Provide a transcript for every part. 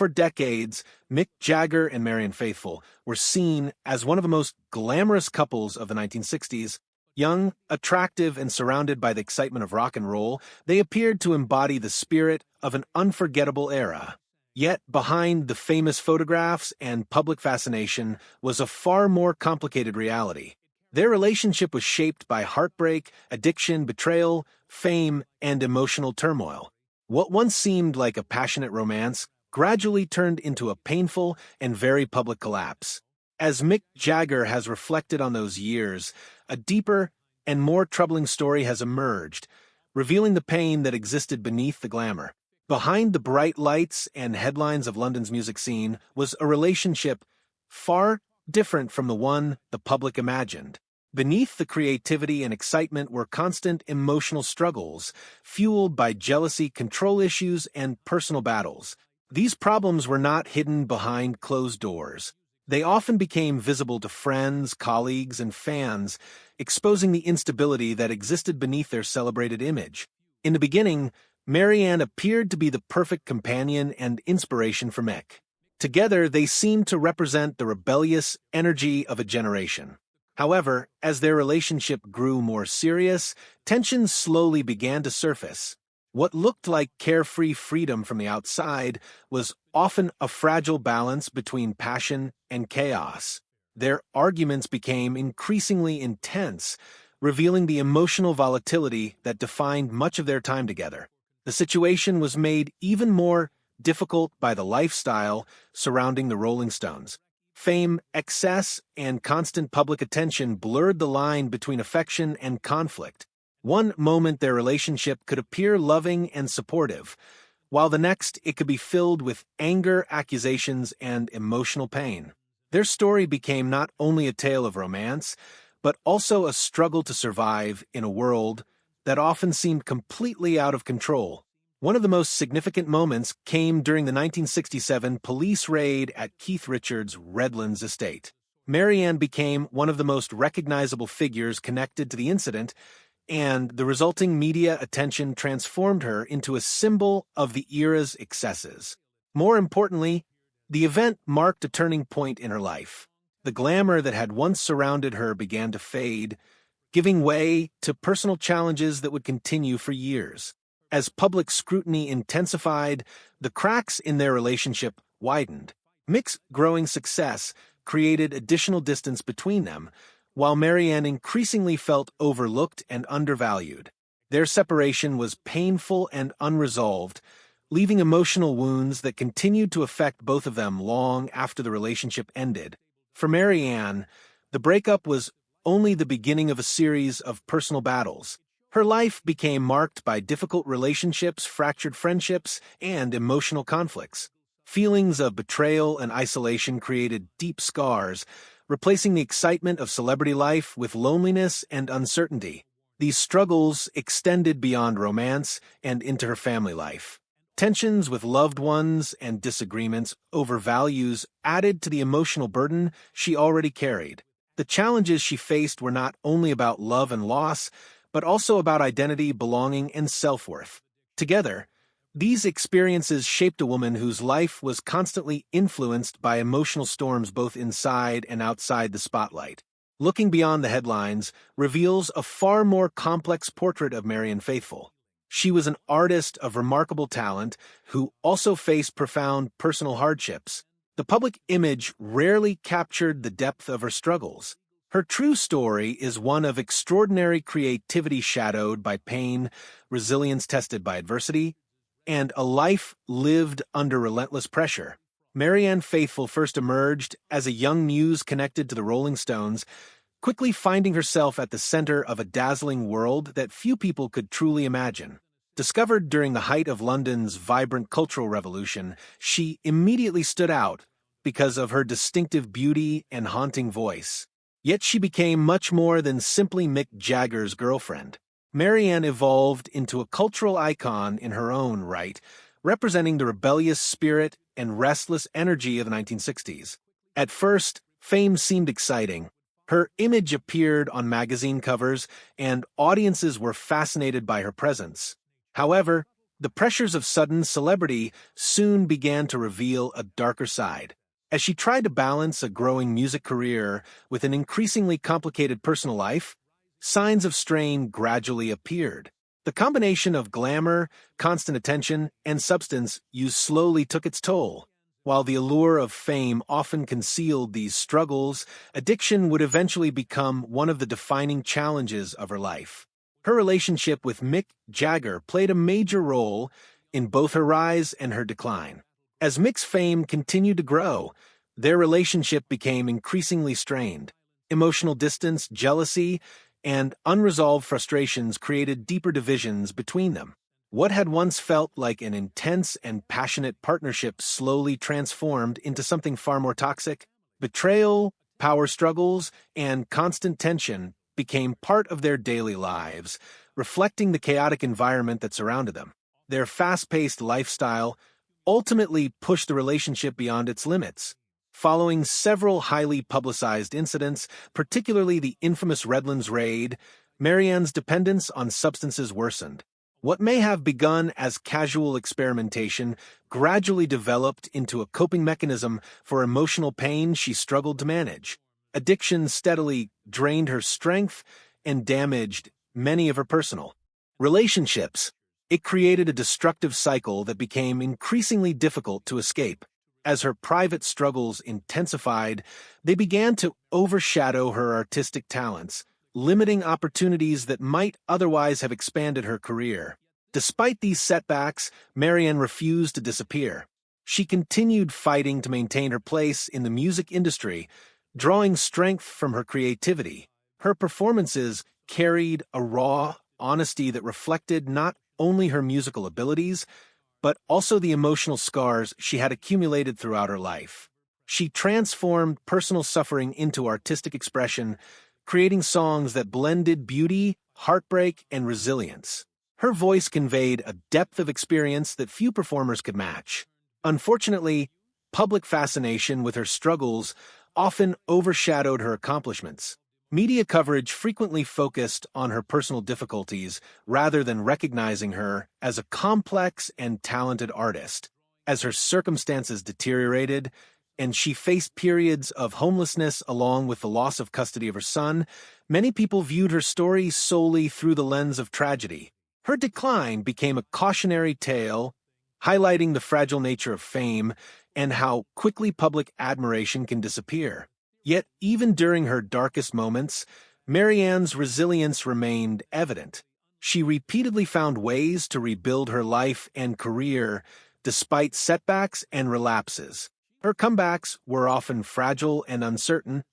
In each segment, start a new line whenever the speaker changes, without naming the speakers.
For decades, Mick Jagger and Marianne Faithfull were seen as one of the most glamorous couples of the 1960s. Young, attractive, and surrounded by the excitement of rock and roll, they appeared to embody the spirit of an unforgettable era. Yet, behind the famous photographs and public fascination was a far more complicated reality. Their relationship was shaped by heartbreak, addiction, betrayal, fame, and emotional turmoil. What once seemed like a passionate romance gradually turned into a painful and very public collapse. As Mick Jagger has reflected on those years, a deeper and more troubling story has emerged, revealing the pain that existed beneath the glamour. Behind the bright lights and headlines of London's music scene was a relationship far different from the one the public imagined. Beneath the creativity and excitement were constant emotional struggles, fueled by jealousy, control issues, and personal battles. These problems were not hidden behind closed doors. They often became visible to friends, colleagues, and fans, exposing the instability that existed beneath their celebrated image. In the beginning, Marianne appeared to be the perfect companion and inspiration for Mick. Together, they seemed to represent the rebellious energy of a generation. However, as their relationship grew more serious, tensions slowly began to surface. What looked like carefree freedom from the outside was often a fragile balance between passion and chaos. Their arguments became increasingly intense, revealing the emotional volatility that defined much of their time together. The situation was made even more difficult by the lifestyle surrounding the Rolling Stones. Fame, excess, and constant public attention blurred the line between affection and conflict. One moment their relationship could appear loving and supportive, while the next it could be filled with anger, accusations, and emotional pain. Their story became not only a tale of romance, but also a struggle to survive in a world that often seemed completely out of control. One of the most significant moments came during the 1967 police raid at Keith Richards' Redlands estate. Marianne became one of the most recognizable figures connected to the incident, and the resulting media attention transformed her into a symbol of the era's excesses. More importantly, the event marked a turning point in her life. The glamour that had once surrounded her began to fade, giving way to personal challenges that would continue for years. As public scrutiny intensified, the cracks in their relationship widened. Mick's growing success created additional distance between them, while Marianne increasingly felt overlooked and undervalued. Their separation was painful and unresolved, leaving emotional wounds that continued to affect both of them long after the relationship ended. For Marianne, the breakup was only the beginning of a series of personal battles. Her life became marked by difficult relationships, fractured friendships, and emotional conflicts. Feelings of betrayal and isolation created deep scars, replacing the excitement of celebrity life with loneliness and uncertainty. These struggles extended beyond romance and into her family life. Tensions with loved ones and disagreements over values added to the emotional burden she already carried. The challenges she faced were not only about love and loss, but also about identity, belonging, and self-worth. Together, these experiences shaped a woman whose life was constantly influenced by emotional storms both inside and outside the spotlight. Looking beyond the headlines reveals a far more complex portrait of Marianne Faithfull. She was an artist of remarkable talent who also faced profound personal hardships. The public image rarely captured the depth of her struggles. Her true story is one of extraordinary creativity shadowed by pain, resilience tested by adversity, and a life lived under relentless pressure. Marianne Faithfull first emerged as a young muse connected to the Rolling Stones, quickly finding herself at the center of a dazzling world that few people could truly imagine. Discovered during the height of London's vibrant cultural revolution, she immediately stood out because of her distinctive beauty and haunting voice. Yet she became much more than simply Mick Jagger's girlfriend. Marianne evolved into a cultural icon in her own right, representing the rebellious spirit and restless energy of the 1960s. At first, fame seemed exciting. Her image appeared on magazine covers, and audiences were fascinated by her presence. However, The pressures of sudden celebrity soon began to reveal a darker side. As she tried to balance a growing music career with an increasingly complicated personal life, signs of strain gradually appeared. The combination of glamour, constant attention, and substance use slowly took its toll. While the allure of fame often concealed these struggles, addiction would eventually become one of the defining challenges of her life. Her relationship with Mick Jagger played a major role in both her rise and her decline. As Mick's fame continued to grow, their relationship became increasingly strained. Emotional distance, jealousy, and unresolved frustrations created deeper divisions between them. What had once felt like an intense and passionate partnership slowly transformed into something far more toxic. Betrayal, power struggles, and constant tension became part of their daily lives, reflecting the chaotic environment that surrounded them. Their fast-paced lifestyle ultimately pushed the relationship beyond its limits. Following several highly publicized incidents, particularly the infamous Redlands raid, Marianne's dependence on substances worsened. What may have begun as casual experimentation gradually developed into a coping mechanism for emotional pain she struggled to manage. Addiction steadily drained her strength and damaged many of her personal relationships. It created a destructive cycle that became increasingly difficult to escape. As her private struggles intensified, they began to overshadow her artistic talents, limiting opportunities that might otherwise have expanded her career. Despite these setbacks, Marianne refused to disappear. She continued fighting to maintain her place in the music industry, drawing strength from her creativity. Her performances carried a raw honesty that reflected not only her musical abilities, but also the emotional scars she had accumulated throughout her life. She transformed personal suffering into artistic expression, creating songs that blended beauty, heartbreak, and resilience. Her voice conveyed a depth of experience that few performers could match. Unfortunately, public fascination with her struggles often overshadowed her accomplishments. Media coverage frequently focused on her personal difficulties rather than recognizing her as a complex and talented artist. As her circumstances deteriorated, and she faced periods of homelessness along with the loss of custody of her son, many people viewed her story solely through the lens of tragedy. Her decline became a cautionary tale, highlighting the fragile nature of fame and how quickly public admiration can disappear. Yet, even during her darkest moments, Marianne's resilience remained evident. She repeatedly found ways to rebuild her life and career despite setbacks and relapses. Her comebacks were often fragile and uncertain,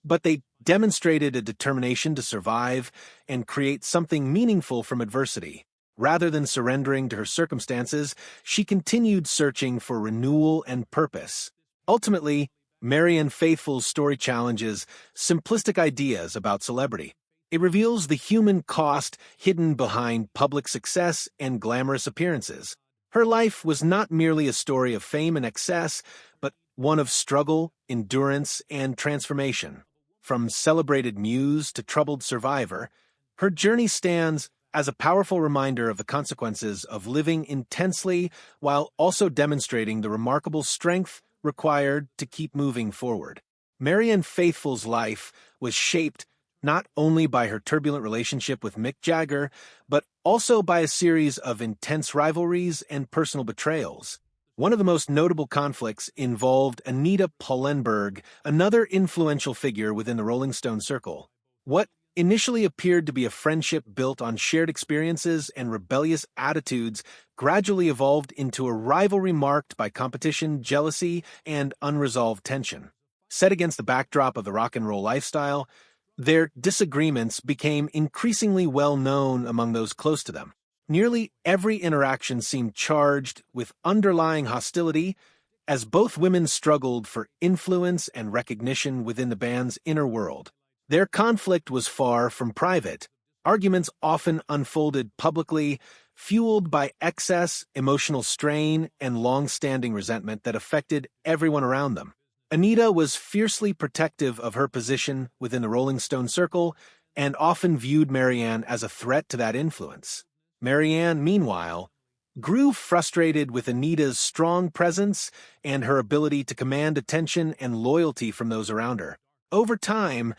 but they demonstrated a determination to survive and create something meaningful from adversity. Rather than surrendering to her circumstances, she continued searching for renewal and purpose. Ultimately, Marianne Faithfull's story challenges simplistic ideas about celebrity. It reveals the human cost hidden behind public success and glamorous appearances. Her life was not merely a story of fame and excess, but one of struggle, endurance, and transformation. From celebrated muse to troubled survivor, her journey stands as a powerful reminder of the consequences of living intensely while also demonstrating the remarkable strength required to keep moving forward. Marianne Faithfull's life was shaped not only by her turbulent relationship with Mick Jagger, but also by a series of intense rivalries and personal betrayals. One of the most notable conflicts involved Anita Pallenberg, another influential figure within the Rolling Stone circle. What initially appeared to be a friendship built on shared experiences and rebellious attitudes gradually evolved into a rivalry marked by competition, jealousy, and unresolved tension. Set against the backdrop of the rock and roll lifestyle, their disagreements became increasingly well known among those close to them. Nearly every interaction seemed charged with underlying hostility, as both women struggled for influence and recognition within the band's inner world. Their conflict was far from private. Arguments often unfolded publicly, fueled by excess, emotional strain, and long-standing resentment that affected everyone around them. Anita was fiercely protective of her position within the Rolling Stone circle and often viewed Marianne as a threat to that influence. Marianne, meanwhile, grew frustrated with Anita's strong presence and her ability to command attention and loyalty from those around her. Over time,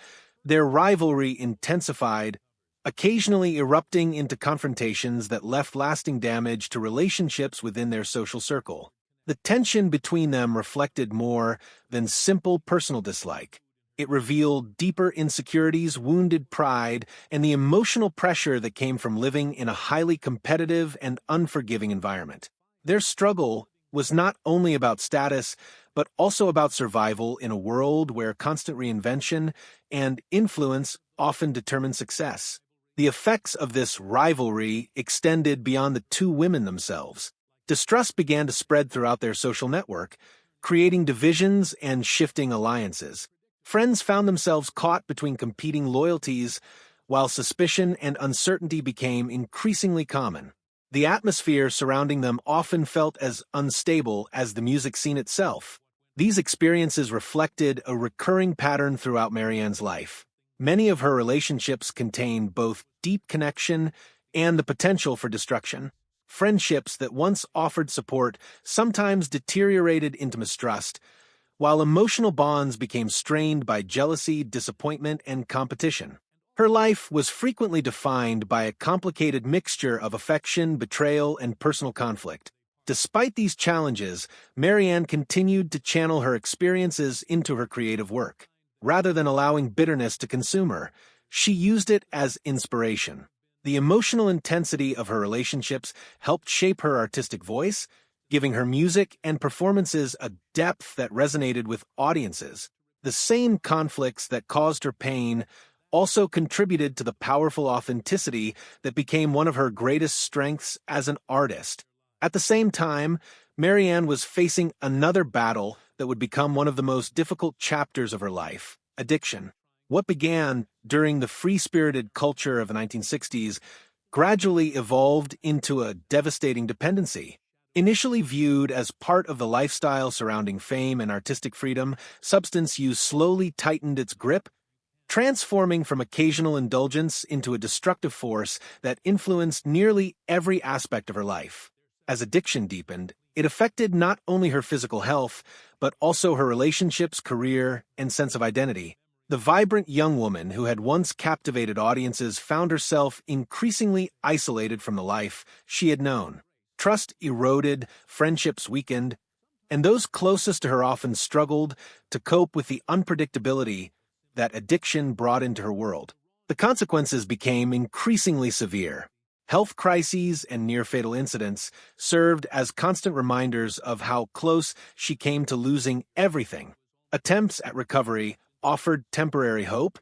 their rivalry intensified, occasionally erupting into confrontations that left lasting damage to relationships within their social circle. The tension between them reflected more than simple personal dislike. It revealed deeper insecurities, wounded pride, and the emotional pressure that came from living in a highly competitive and unforgiving environment. Their struggle was not only about status, but also about survival in a world where constant reinvention and influence often determine success. The effects of this rivalry extended beyond the two women themselves. Distrust began to spread throughout their social network, creating divisions and shifting alliances. Friends found themselves caught between competing loyalties, while suspicion and uncertainty became increasingly common. The atmosphere surrounding them often felt as unstable as the music scene itself. These experiences reflected a recurring pattern throughout Marianne's life. Many of her relationships contained both deep connection and the potential for destruction. Friendships that once offered support sometimes deteriorated into mistrust, while emotional bonds became strained by jealousy, disappointment, and competition. Her life was frequently defined by a complicated mixture of affection, betrayal, and personal conflict. Despite these challenges, Marianne continued to channel her experiences into her creative work. Rather than allowing bitterness to consume her, she used it as inspiration. The emotional intensity of her relationships helped shape her artistic voice, giving her music and performances a depth that resonated with audiences. The same conflicts that caused her pain also contributed to the powerful authenticity that became one of her greatest strengths as an artist. At the same time, Marianne was facing another battle that would become one of the most difficult chapters of her life: addiction. What began during the free-spirited culture of the 1960s gradually evolved into a devastating dependency. Initially viewed as part of the lifestyle surrounding fame and artistic freedom, substance use slowly tightened its grip, transforming from occasional indulgence into a destructive force that influenced nearly every aspect of her life. As addiction deepened, it affected not only her physical health, but also her relationships, career, and sense of identity. The vibrant young woman who had once captivated audiences found herself increasingly isolated from the life she had known. Trust eroded, friendships weakened, and those closest to her often struggled to cope with the unpredictability that addiction brought into her world. The consequences became increasingly severe. Health crises and near-fatal incidents served as constant reminders of how close she came to losing everything. Attempts at recovery offered temporary hope,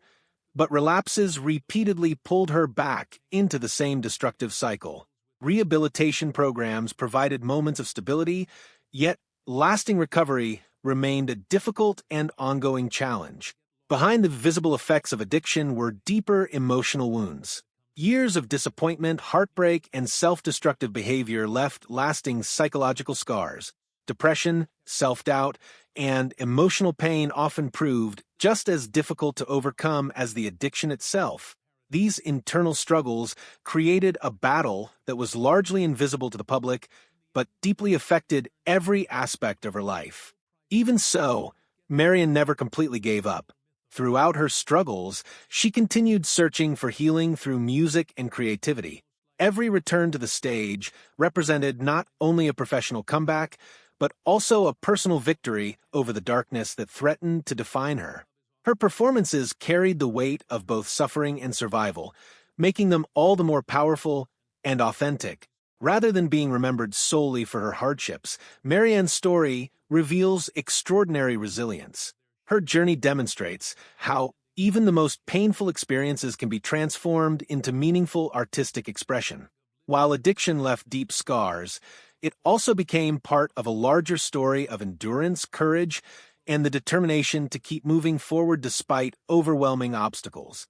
but relapses repeatedly pulled her back into the same destructive cycle. Rehabilitation programs provided moments of stability, yet lasting recovery remained a difficult and ongoing challenge. Behind the visible effects of addiction were deeper emotional wounds. Years of disappointment, heartbreak, and self-destructive behavior left lasting psychological scars. Depression, self-doubt, and emotional pain often proved just as difficult to overcome as the addiction itself. These internal struggles created a battle that was largely invisible to the public, but deeply affected every aspect of her life. Even so, Marianne never completely gave up. Throughout her struggles, she continued searching for healing through music and creativity. Every return to the stage represented not only a professional comeback, but also a personal victory over the darkness that threatened to define her. Her performances carried the weight of both suffering and survival, making them all the more powerful and authentic. Rather than being remembered solely for her hardships, Marianne's story reveals extraordinary resilience. Her journey demonstrates how even the most painful experiences can be transformed into meaningful artistic expression. While addiction left deep scars, it also became part of a larger story of endurance, courage, and the determination to keep moving forward despite overwhelming obstacles.